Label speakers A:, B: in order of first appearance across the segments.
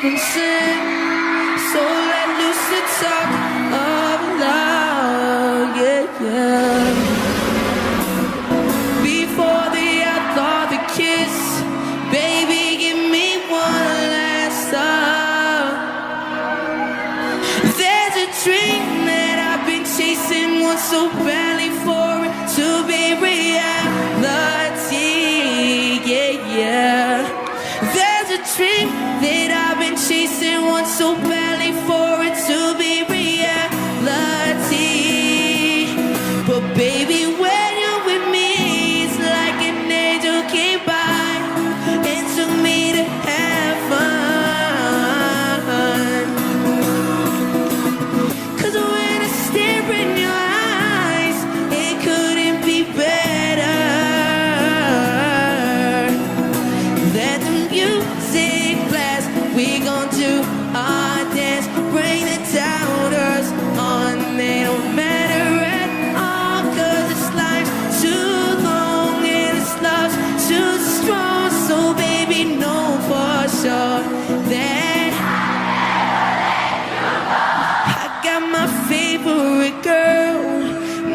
A: and sing. So let loose the talk of love, yeah, yeah. Before the outlaw, the kiss, baby, give me one last time. There's a dream that I've been chasing, want so badly for it to be reality, yeah, yeah. There's a dream that I've been chasing, want so badly for it to be reality. But baby, when you're with me, it's like an angel came by and took me to heaven. 'Cause when I stare in your eyes, it couldn't be better. Let the music blast, we gon' do our dance, bring the doubters on, they don't matter at all. 'Cause this life's too long and this love's too strong. So baby, know for sure that I got my favorite girl,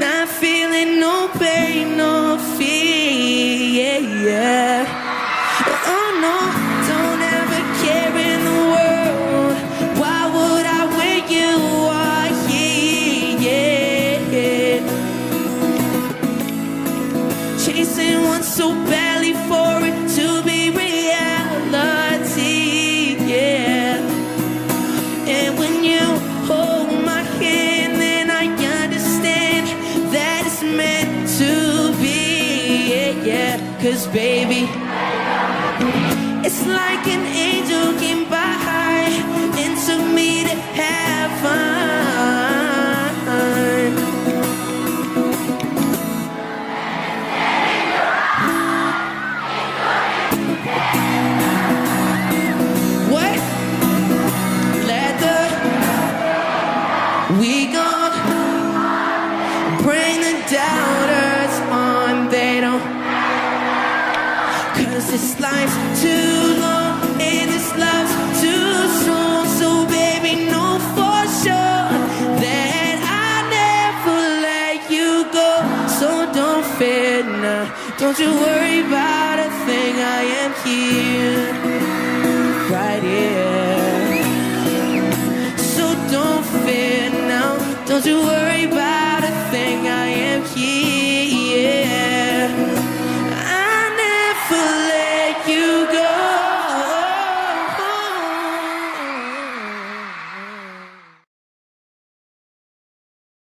A: not feeling no pain, no fear, yeah, yeah. Oh no, don't ever care in the world. Why would I when you are here, yeah. Chasing one so badly for it to be reality, yeah. And when you hold my hand, then I understand that it's meant to be, yeah, yeah. 'Cause baby, it's like an angel came by and took me to heaven. What? We gon' bring the doubters on, they don't. 'Cause this life's too long and this love's too strong. So baby, know for sure that I never let you go. So don't fear now, don't you worry about a thing. I am here, right here. So don't fear now, don't you worry